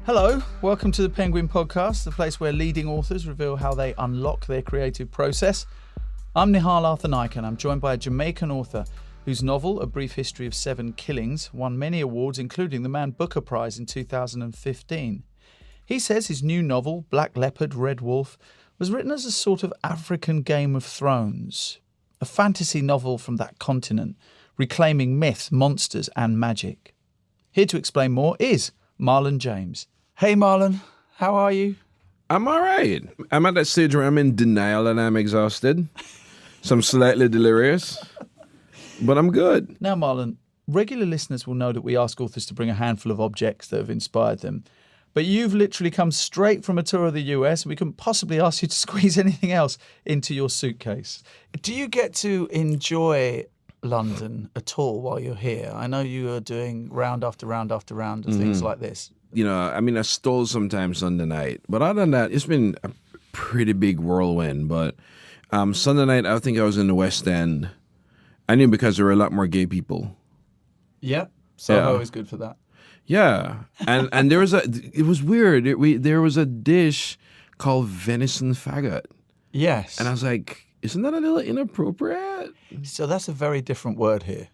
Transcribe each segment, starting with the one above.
Hello, welcome to the Penguin Podcast, the place where leading authors reveal how they unlock their creative process. I'm Nihal Arthanayake and I'm joined by a Jamaican author whose novel, A Brief History of Seven Killings, won many awards, including the Man Booker Prize in 2015. He says his new novel, Black Leopard, Red Wolf, was written as a sort of African Game of Thrones, a fantasy novel from that continent, reclaiming myths, monsters and magic. Here to explain more is Marlon James. Hey Marlon, how are you? I'm all right. I'm at that stage where I'm in denial and I'm exhausted. So I'm slightly delirious, but I'm good. Now Marlon, regular listeners will know that we ask authors to bring a handful of objects that have inspired them. But you've literally come straight from a tour of the US and we couldn't possibly ask you to squeeze anything else into your suitcase. Do you get to enjoy London at all while you're here? I know you are doing round after round after round of things like this. You know, I mean, I stole sometimes Sunday night, but other than that, it's been a pretty big whirlwind. But Sunday night, I think I was in the West End. I knew because there were a lot more gay people. Yeah, Soho is good for that. Yeah, and there was it was weird. There was a dish called venison faggot. Yes. And I was like, isn't that a little inappropriate? So that's a very different word here.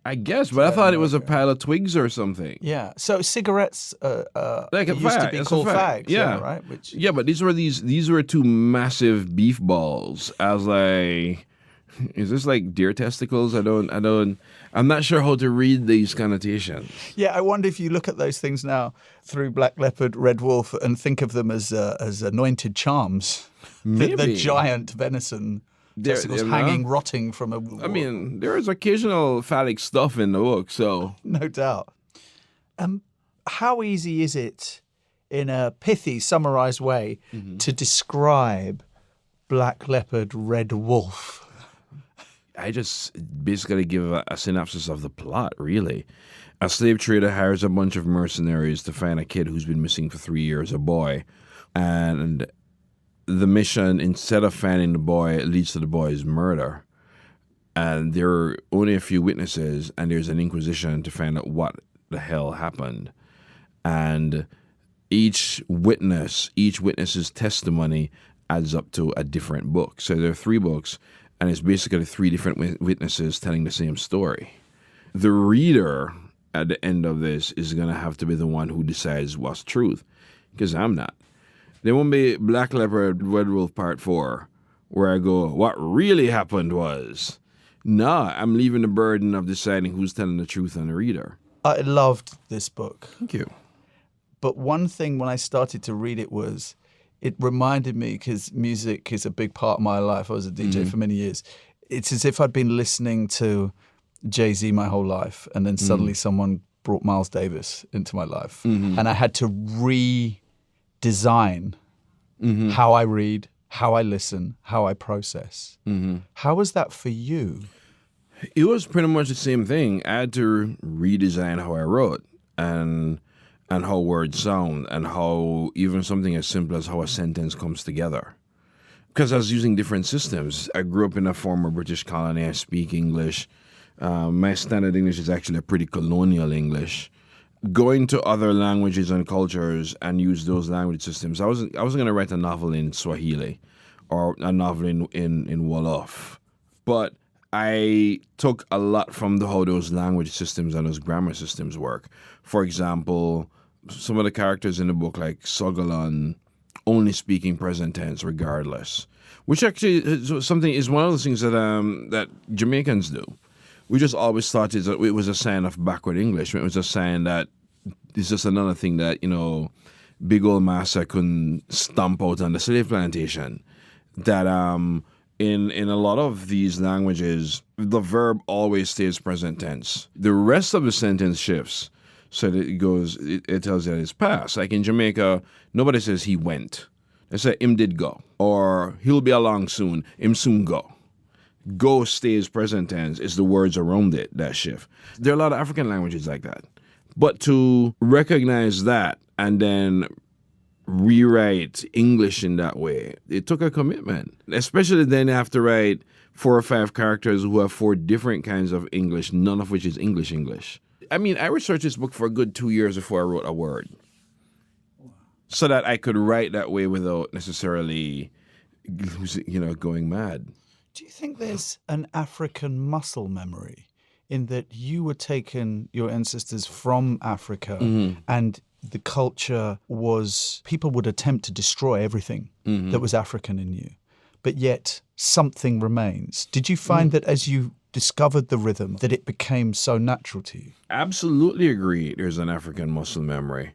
I guess, but I thought it was a pile of twigs or something. Yeah. So cigarettes Like a used fag. to be It's called a fags. fag. Yeah. Right. Yeah, but these were two massive beef balls. I was like, is this like deer testicles? I'm not sure how to read these connotations. Yeah, I wonder if you look at those things now through Black Leopard, Red Wolf, and think of them as anointed charms. Maybe. The giant venison testicles hanging, rotting from a... I mean, there is occasional phallic stuff in the book, so... No doubt. How easy is it, in a pithy, summarised way, to describe Black Leopard, Red Wolf? I just basically give a synopsis of the plot, really. A slave trader hires a bunch of mercenaries to find a kid who's been missing for 3 years, a boy. And the mission, instead of finding the boy, leads to the boy's murder. And there are only a few witnesses, and there's an inquisition to find out what the hell happened. And each witness's testimony adds up to a different book. So there are 3 books, and it's basically 3 different witnesses telling the same story. The reader at the end of this is going to have to be the one who decides what's truth, because I'm not. There won't be Black Leopard, Red Wolf Part 4, where I go, what really happened was... Nah, I'm leaving the burden of deciding who's telling the truth on the reader. I loved this book. Thank you. But one thing when I started to read it was, it reminded me, because music is a big part of my life. I was a DJ for many years. It's as if I'd been listening to Jay-Z my whole life, and then suddenly someone brought Miles Davis into my life. And I had to redesign how I read, how I listen, how I process. How was that for you? It was pretty much the same thing. I had to redesign how I wrote and how words sound and how even something as simple as how a sentence comes together. Because I was using different systems. I grew up in a former British colony. I speak English. My standard English is actually a pretty colonial English. Going to other languages and cultures and use those language systems. I wasn't going to write a novel in Swahili or a novel in Wolof. But I took a lot from how those language systems and those grammar systems work. For example, some of the characters in the book, like Sogolon, only speaking present tense regardless, which actually is one of those things that Jamaicans do. We just always thought it was a sign of backward English. It was a sign that it's just another thing that, big old massa couldn't stomp out on the slave plantation. That in a lot of these languages, the verb always stays present tense. The rest of the sentence shifts. So that it tells you that it's past. Like in Jamaica, nobody says he went. They say him did go. Or he'll be along soon, him soon go. Go stays present tense. It's the words around it that shift. There are a lot of African languages like that. But to recognize that and then rewrite English in that way, it took a commitment. Especially then you have to write 4 or 5 characters who have 4 different kinds of English, none of which is English. I mean, I researched this book for a good 2 years before I wrote a word. so that I could write that way without necessarily, going mad. Do you think there's an African muscle memory in that you were taken, your ancestors, from Africa, and the culture was, people would attempt to destroy everything that was African in you, but yet something remains? Did you find that as you discovered the rhythm that it became so natural to you? Absolutely agree. There's an African muscle memory.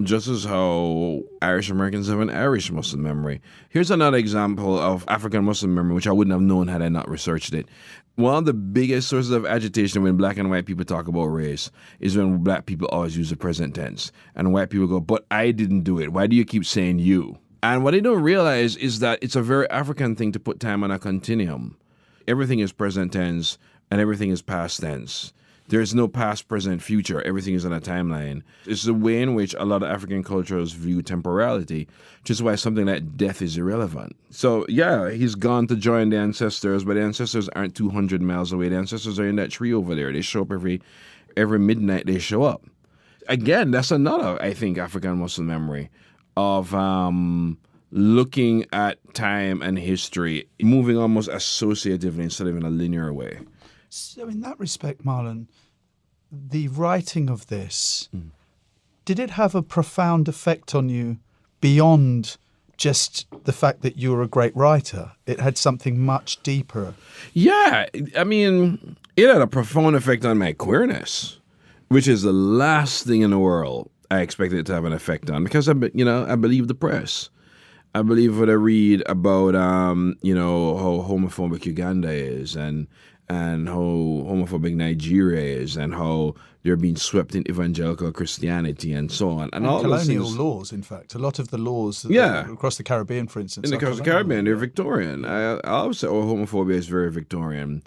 Just as how Irish Americans have an Irish muscle memory. Here's another example of African muscle memory, which I wouldn't have known had I not researched it. One of the biggest sources of agitation when black and white people talk about race is when black people always use the present tense. And white people go, but I didn't do it. Why do you keep saying you? And what they don't realize is that it's a very African thing to put time on a continuum. Everything is present tense and everything is past tense. There's no past, present, future. Everything is on a timeline. It's the way in which a lot of African cultures view temporality, which is why something like death is irrelevant. So, yeah, he's gone to join the ancestors, but the ancestors aren't 200 miles away. The ancestors are in that tree over there. They show up every midnight. They show up. Again, that's another, I think, African muscle memory of looking at time and history, moving almost associatively instead of in a linear way. So in that respect, Marlon, the writing of this, did it have a profound effect on you beyond just the fact that you were a great writer? It had something much deeper. Yeah, I mean, it had a profound effect on my queerness, which is the last thing in the world I expected it to have an effect on, because I believe the press. I believe what I read about, how homophobic Uganda is and how homophobic Nigeria is and how they're being swept in evangelical Christianity and so on. And all colonial those laws, in fact. A lot of the laws across the Caribbean, for instance. Across the Caribbean, they're Victorian. I always say, homophobia is very Victorian.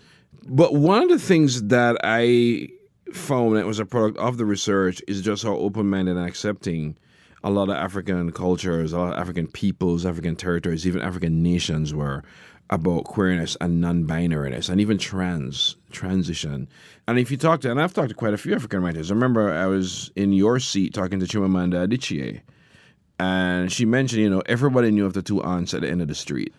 But one of the things that I found that was a product of the research is just how open-minded and accepting a lot of African cultures, a lot of African peoples, African territories, even African nations were about queerness and non-binariness and even transition. And if you talk to, and I've talked to quite a few African writers. I remember I was in your seat talking to Chimamanda Adichie, and she mentioned, everybody knew of the two aunts at the end of the street.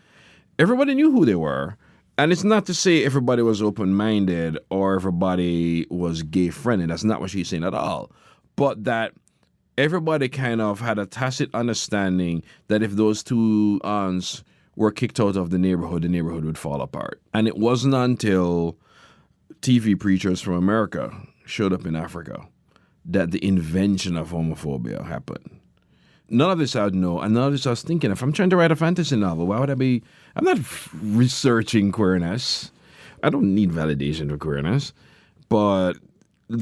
Everybody knew who they were. And it's not to say everybody was open-minded or everybody was gay-friendly. That's not what she's saying at all. But that everybody kind of had a tacit understanding that if those two aunts were kicked out of the neighborhood would fall apart. And it wasn't until TV preachers from America showed up in Africa that the invention of homophobia happened. None of this I would know, and none of this I was thinking. If I'm trying to write a fantasy novel, why would I be? I'm not researching queerness. I don't need validation for queerness. But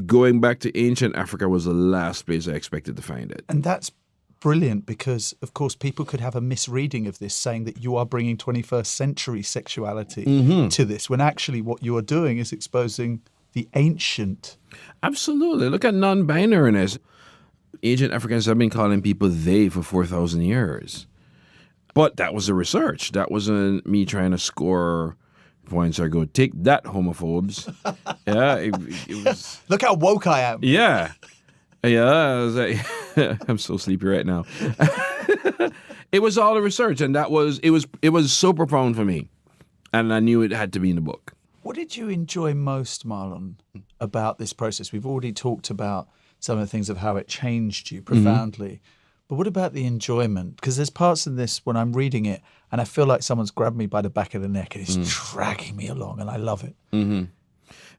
going back to ancient Africa was the last place I expected to find it. And that's brilliant because, of course, people could have a misreading of this saying that you are bringing 21st century sexuality to this, when actually what you are doing is exposing the ancient. Absolutely. Look at non-binariness. Ancient Africans have been calling people they for 4,000 years. But that was the research. That wasn't me trying to score points or go, take that, homophobes. Yeah, it was... Look how woke I am. Yeah. Yeah, I was like, I'm so sleepy right now. It was all the research, and it was so profound for me. And I knew it had to be in the book. What did you enjoy most, Marlon, about this process? We've already talked about some of the things of how it changed you profoundly. But what about the enjoyment? Because there's parts in this when I'm reading it and I feel like someone's grabbed me by the back of the neck and it's dragging me along, and I love it.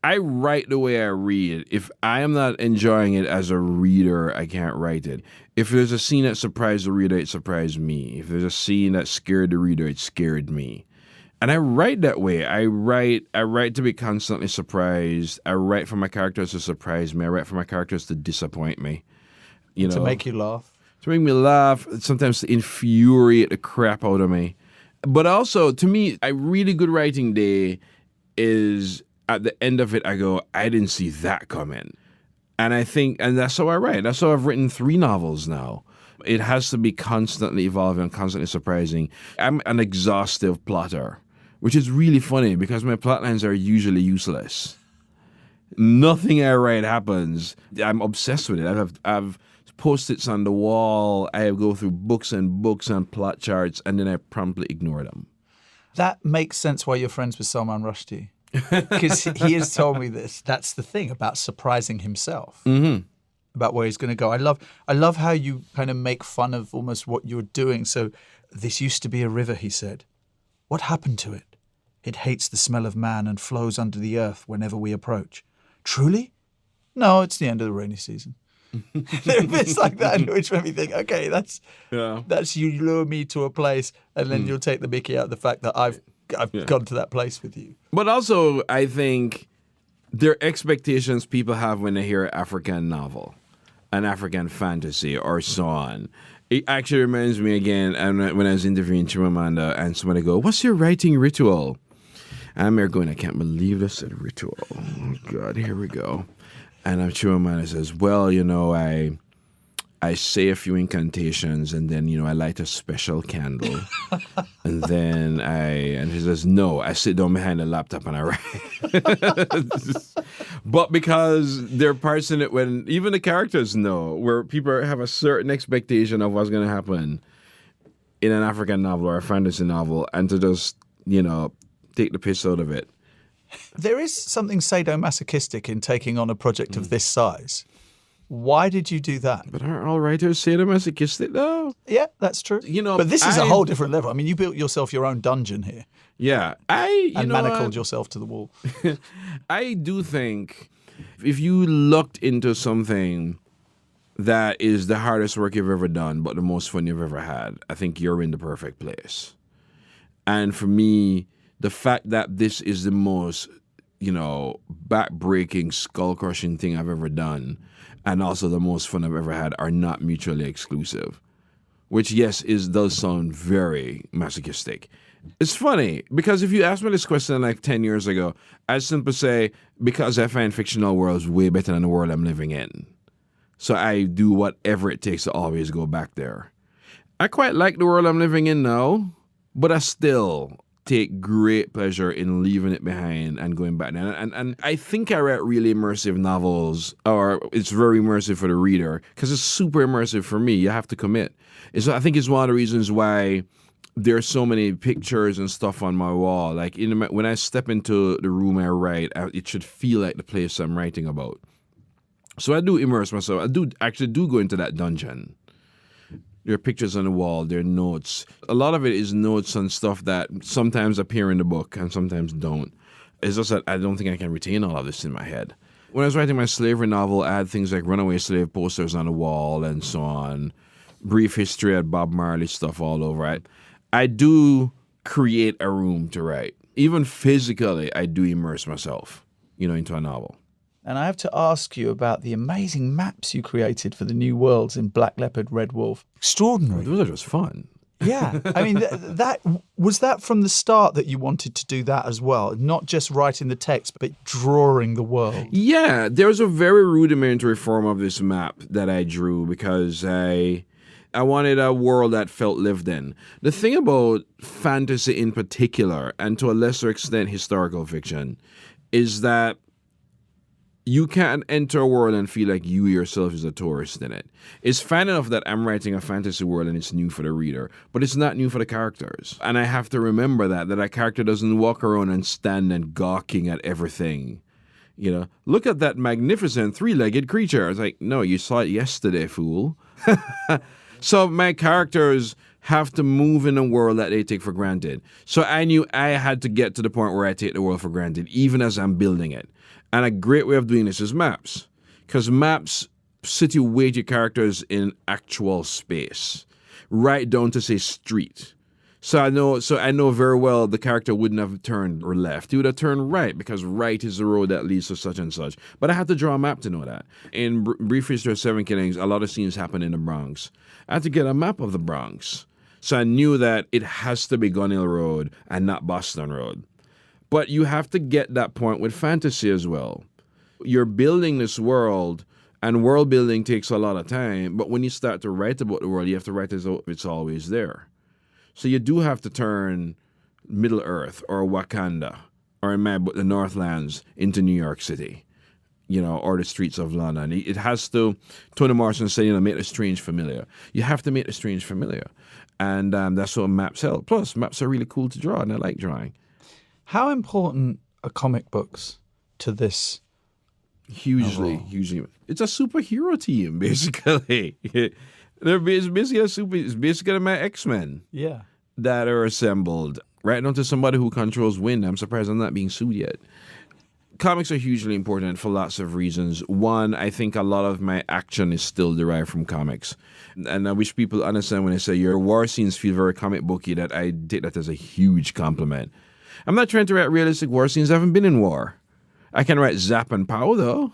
I write the way I read. If I am not enjoying it as a reader, I can't write it. If there's a scene that surprised the reader, it surprised me. If there's a scene that scared the reader, it scared me. And I write that way. I write to be constantly surprised. I write for my characters to surprise me. I write for my characters to disappoint me. To make you laugh. To make me laugh, sometimes to infuriate the crap out of me. But also, to me, a really good writing day is at the end of it, I go, I didn't see that coming. And I think, and that's how I write. That's how I've written 3 novels now. It has to be constantly evolving, constantly surprising. I'm an exhaustive plotter, which is really funny because my plot lines are usually useless. Nothing I write happens. I'm obsessed with it. I've Post-its on the wall. I go through books and books and plot charts, and then I promptly ignore them. That makes sense why you're friends with Salman Rushdie. Because he has told me this. That's the thing about surprising himself. About where he's going to go. I love how you kind of make fun of almost what you're doing. So, this used to be a river, he said. What happened to it? It hates the smell of man and flows under the earth whenever we approach. Truly? No, it's the end of the rainy season. It's like that, which made me think, okay, that's you lure me to a place and then you'll take the mickey out of the fact that I've gone to that place with you. But also, I think there are expectations people have when they hear African novel, an African fantasy, or so on. It actually reminds me again, and when I was interviewing Chimamanda, and somebody go, "What's your writing ritual?" And I'm there going, "I can't believe this said ritual. Oh God, here we go." And I'm Chimamanda says, "Well, I say a few incantations, and then I light a special candle, and then and she says, no, I sit down behind the laptop and I write." But because there are parts in it when even the characters know, where people have a certain expectation of what's going to happen in an African novel or a fantasy novel, and to just take the piss out of it. There is something sadomasochistic in taking on a project of this size. Why did you do that? But aren't all writers sadomasochistic though? Yeah, that's true. But this is a whole different level. I mean, you built yourself your own dungeon here. Yeah, and manacled yourself to the wall. I do think if you looked into something that is the hardest work you've ever done, but the most fun you've ever had, I think you're in the perfect place. And for me, the fact that this is the most, back-breaking, skull-crushing thing I've ever done, and also the most fun I've ever had, are not mutually exclusive. Which, yes, does sound very masochistic. It's funny, because if you asked me this question like 10 years ago, I'd simply say, because I find fictional worlds way better than the world I'm living in. So I do whatever it takes to always go back there. I quite like the world I'm living in now, but I still take great pleasure in leaving it behind and going back there. And I think I write really immersive novels, or it's very immersive for the reader, because it's super immersive for me. You have to commit. I think it's one of the reasons why there's so many pictures and stuff on my wall. Like when I step into the room I write, it should feel like the place I'm writing about. So I do immerse myself. I do go into that dungeon. There are pictures on the wall. There are notes. A lot of it is notes on stuff that sometimes appear in the book and sometimes don't. It's just that I don't think I can retain all of this in my head. When I was writing my slavery novel, I had things like runaway slave posters on the wall and so on. Brief history, I had Bob Marley stuff all over it. I do create a room to write. Even physically, I do immerse myself, into a novel. And I have to ask you about the amazing maps you created for the new worlds in Black Leopard, Red Wolf. Extraordinary. Those are just fun. Yeah. I mean, was that from the start that you wanted to do that as well? Not just writing the text, but drawing the world? Yeah. There was a very rudimentary form of this map that I drew because I wanted a world that felt lived in. The thing about fantasy in particular, and to a lesser extent historical fiction, is that you can't enter a world and feel like you yourself is a tourist in it. It's fine enough that I'm writing a fantasy world and it's new for the reader, but it's not new for the characters. And I have to remember that a character doesn't walk around and stand and gawking at everything. Look at that magnificent three-legged creature. It's like, no, you saw it yesterday, fool. So my characters have to move in a world that they take for granted. So I knew I had to get to the point where I take the world for granted, even as I'm building it. And a great way of doing this is maps, because maps situate your characters in actual space, right down to, say, street. So I know very well the character wouldn't have turned or left. He would have turned right, because right is the road that leads to such and such. But I had to draw a map to know that. In Brief History of Seven Killings, a lot of scenes happen in the Bronx. I had to get a map of the Bronx. So I knew that it has to be Gun Hill Road and not Boston Road. But you have to get that point with fantasy as well. You're building this world, and world building takes a lot of time, but when you start to write about the world, you have to write as though it's always there. So you do have to turn Middle Earth or Wakanda, or in my book, the Northlands, into New York City. or the streets of London. It has to, Toni Morrison said, make the strange familiar. You have to make the strange familiar. And that's what maps help. Plus, maps are really cool to draw, and I like drawing. How important are comic books to this? Hugely. It's a superhero team, basically. It's basically my X-Men. Yeah. That are assembled. Right down to somebody who controls wind. I'm surprised I'm not being sued yet. Comics are hugely important for lots of reasons. One, I think a lot of my action is still derived from comics. And I wish people understand when I say your war scenes feel very comic booky, that I take that as a huge compliment. I'm not trying to write realistic war scenes. I haven't been in war. I can write zap and pow, though.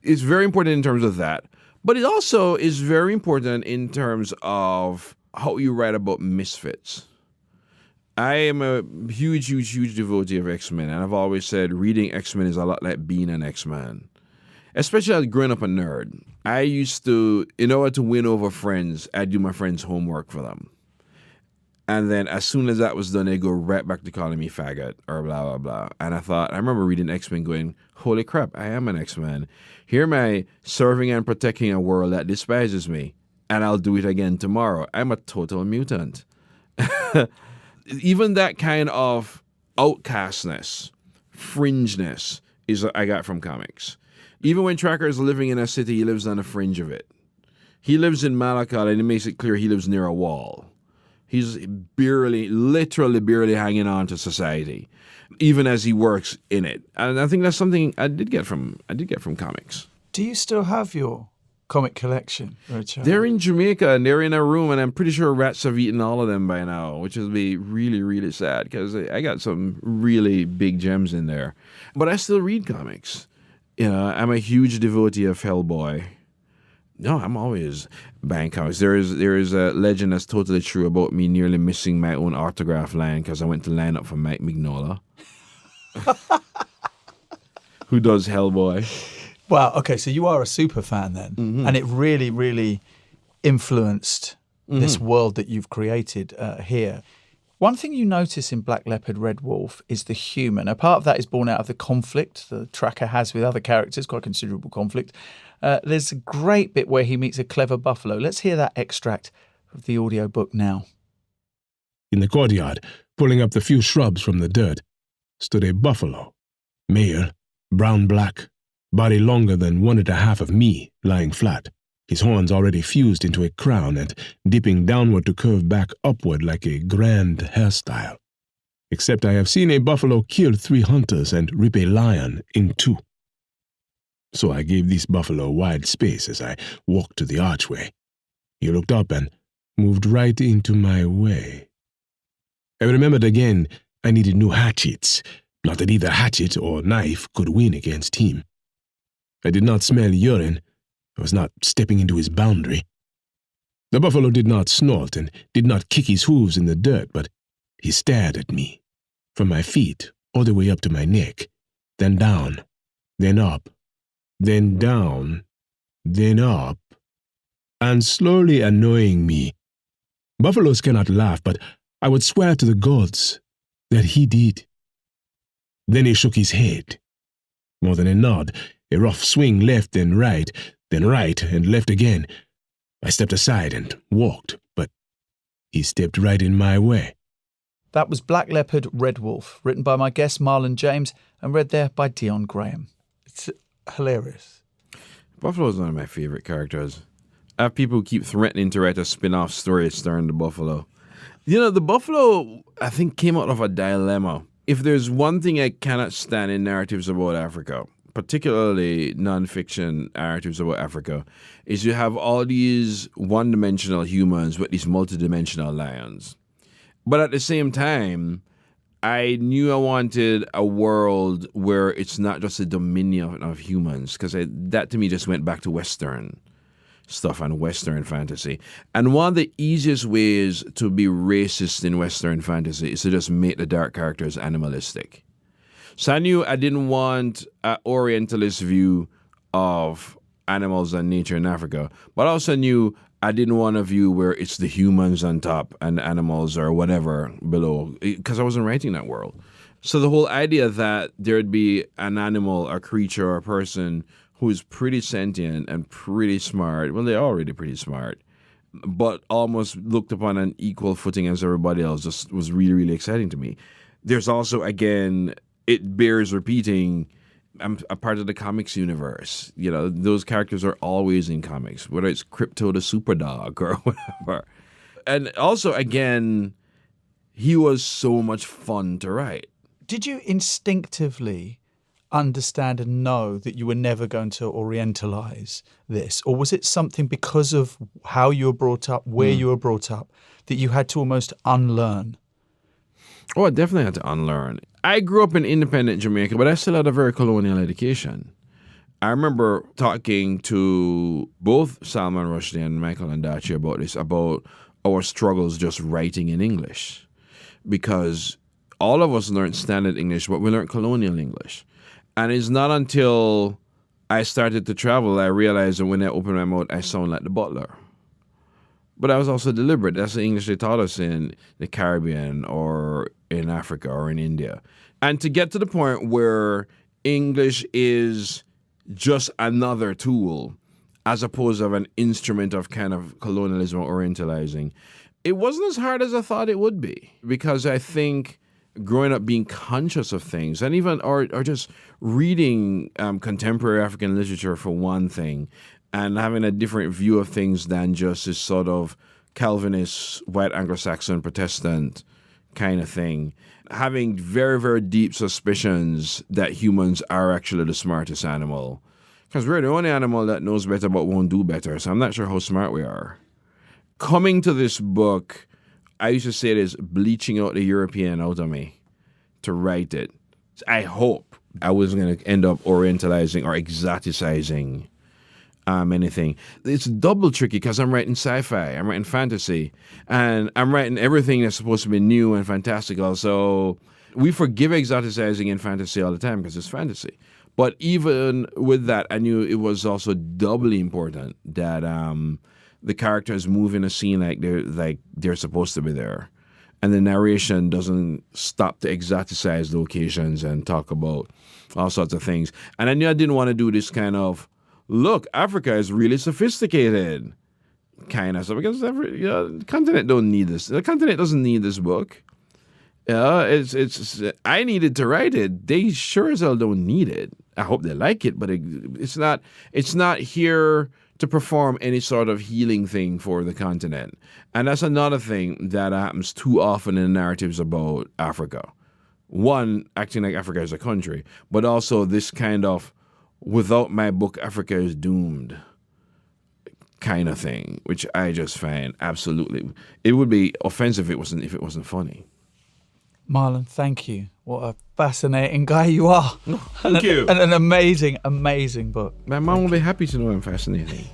It's very important in terms of that. But it also is very important in terms of how you write about misfits. I am a huge devotee of X-Men, and I've always said reading X-Men is a lot like being an X-Man. Especially as growing up a nerd. I used to, in order to win over friends, I'd do my friends' homework for them. And then as soon as that was done, they'd go right back to calling me faggot or blah, blah, blah. And I remember reading X-Men going, holy crap, I am an X-Man. Here am I serving and protecting a world that despises me. And I'll do it again tomorrow. I'm a total mutant. Even that kind of outcastness, fringeness, is I got from comics. Even when Tracker is living in a city, he lives on the fringe of it. He lives in Malacca, and it makes it clear he lives near a wall. He's literally barely hanging on to society, even as he works in it. And I think that's something I did get from comics. Do you still have your comic collection, Richard? They're in Jamaica, and they're in a room, and I'm pretty sure rats have eaten all of them by now, which will be really, really sad because I got some really big gems in there. But I still read comics. I'm a huge devotee of Hellboy. No, I'm always buying comics. There is a legend that's totally true about me nearly missing my own autograph line because I went to line up for Mike Mignola, who does Hellboy. Wow, okay, so you are a super fan then. Mm-hmm. And it really, really influenced this world that you've created here. One thing you notice in Black Leopard, Red Wolf is the humour. Now, part of that is born out of the conflict the Tracker has with other characters, quite considerable conflict. There's a great bit where he meets a clever buffalo. Let's hear that extract of the audiobook now. In the courtyard, pulling up the few shrubs from the dirt, stood a buffalo, male, brown-black, body longer than 1.5 of me, lying flat, his horns already fused into a crown and dipping downward to curve back upward like a grand hairstyle. Except I have seen a buffalo kill 3 hunters and rip a lion in 2. So I gave this buffalo wide space as I walked to the archway. He looked up and moved right into my way. I remembered again I needed new hatchets, not that either hatchet or knife could win against him. I did not smell urine. I was not stepping into his boundary. The buffalo did not snort and did not kick his hooves in the dirt, but he stared at me, from my feet all the way up to my neck, then down, then up, then down, then up, and slowly annoying me. Buffaloes cannot laugh, but I would swear to the gods that he did. Then he shook his head. More than a nod, a rough swing left and right, then right and left again. I stepped aside and walked, but he stepped right in my way. That was Black Leopard, Red Wolf, written by my guest Marlon James and read there by Dion Graham. It's hilarious. Buffalo is one of my favorite characters. I have people who keep threatening to write a spin-off story starring the buffalo. The buffalo, I think, came out of a dilemma. If there's one thing I cannot stand in narratives about Africa, particularly non-fiction narratives about Africa, is you have all these one-dimensional humans with these multi-dimensional lions. But at the same time, I knew I wanted a world where it's not just a dominion of humans, because that to me just went back to Western stuff and Western fantasy. And one of the easiest ways to be racist in Western fantasy is to just make the dark characters animalistic. So I knew I didn't want an Orientalist view of animals and nature in Africa, but I also knew I didn't want a view where it's the humans on top and animals or whatever below, because I wasn't writing that world. So the whole idea that there'd be an animal, a creature, or a person who is pretty sentient and pretty smart. Well, they're already pretty smart, but almost looked upon an equal footing as everybody else. Just was really, really exciting to me. There's also, again, it bears repeating, I'm a part of the comics universe. You know, those characters are always in comics, whether it's Crypto the Superdog or whatever. And also, again, he was so much fun to write. Did you instinctively understand and know that you were never going to orientalize this? Or was it something because of how you were brought up, where you were brought up, that you had to almost unlearn? Oh, I definitely had to unlearn. I grew up in independent Jamaica, but I still had a very colonial education. I remember talking to both Salman Rushdie and Michael Ondaatje about this, about our struggles just writing in English. Because all of us learned standard English, but we learned colonial English. And it's not until I started to travel I realized that when I opened my mouth, I sound like the butler. But I was also deliberate. That's the English they taught us in the Caribbean or in Africa or in India. And to get to the point where English is just another tool as opposed to an instrument of kind of colonialism or orientalizing, it wasn't as hard as I thought it would be. Because I think growing up being conscious of things and even or just reading contemporary African literature for one thing, and having a different view of things than just this sort of Calvinist, white Anglo-Saxon, Protestant kind of thing. Having very, very deep suspicions that humans are actually the smartest animal. Because we're the only animal that knows better but won't do better, so I'm not sure how smart we are. Coming to this book, I used to say it is bleaching out the European out of me to write it. I hope I wasn't going to end up orientalizing or exoticizing anything. It's double tricky because I'm writing sci-fi, I'm writing fantasy, and I'm writing everything that's supposed to be new and fantastical. So we forgive exoticizing in fantasy all the time because it's fantasy. But even with that, I knew it was also doubly important that the characters move in a scene like they're supposed to be there, and the narration doesn't stop to exoticize locations and talk about all sorts of things. And I knew I didn't want to do this kind of, look, Africa is really sophisticated kind of stuff, because the continent don't need this. The continent doesn't need this book. It's I needed to write it. They sure as hell don't need it. I hope they like it, but it's not here to perform any sort of healing thing for the continent. And that's another thing that happens too often in narratives about Africa. One, acting like Africa is a country, but also this kind of, without my book, Africa is doomed kind of thing, which I just find absolutely, it would be offensive if it wasn't funny. Marlon, thank you. What a fascinating guy you are. Thank you. And an amazing, amazing book. My mom will be happy to know I'm fascinating.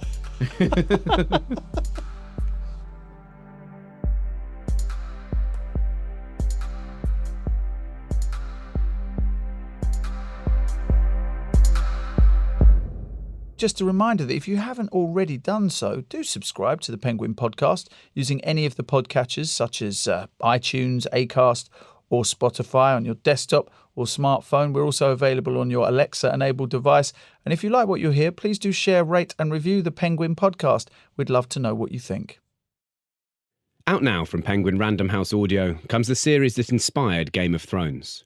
Just a reminder that if you haven't already done so, do subscribe to the Penguin Podcast using any of the podcatchers such as iTunes, Acast, or Spotify on your desktop or smartphone. We're also available on your Alexa-enabled device. And if you like what you hear, please do share, rate and review the Penguin Podcast. We'd love to know what you think. Out now from Penguin Random House Audio comes the series that inspired Game of Thrones.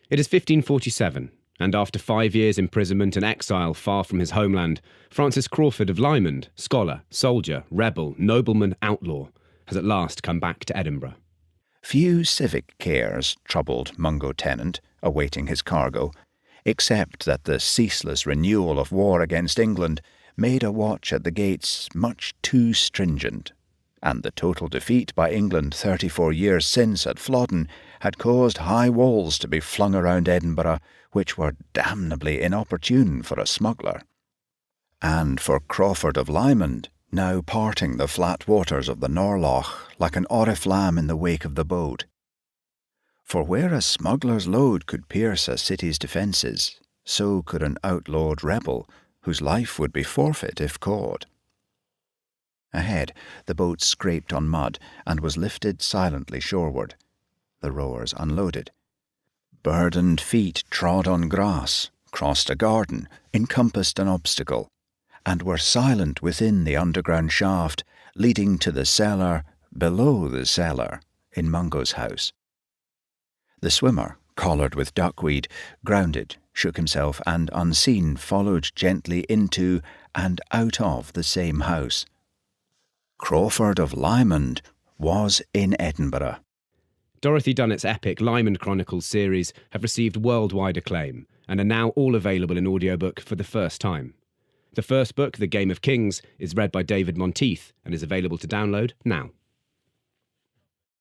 It is 1547, and after 5 years' imprisonment and exile far from his homeland, Francis Crawford of Lymond, scholar, soldier, rebel, nobleman, outlaw, has at last come back to Edinburgh. Few civic cares troubled Mungo Tennant, awaiting his cargo, except that the ceaseless renewal of war against England made a watch at the gates much too stringent, and the total defeat by England 34 years since at Flodden had caused high walls to be flung around Edinburgh, which were damnably inopportune for a smuggler. And for Crawford of Lymond, now parting the flat waters of the Norloch like an oriflamme in the wake of the boat. For where a smuggler's load could pierce a city's defences, so could an outlawed rebel, whose life would be forfeit if caught. Ahead, the boat scraped on mud and was lifted silently shoreward. The rowers unloaded. Burdened feet trod on grass, crossed a garden, encompassed an obstacle, and were silent within the underground shaft leading to the cellar below the cellar in Mungo's house. The swimmer, collared with duckweed, grounded, shook himself, and unseen followed gently into and out of the same house. Crawford of Lymond was in Edinburgh. Dorothy Dunnett's epic Lymond Chronicles series have received worldwide acclaim and are now all available in audiobook for the first time. The first book, The Game of Kings, is read by David Monteith and is available to download now.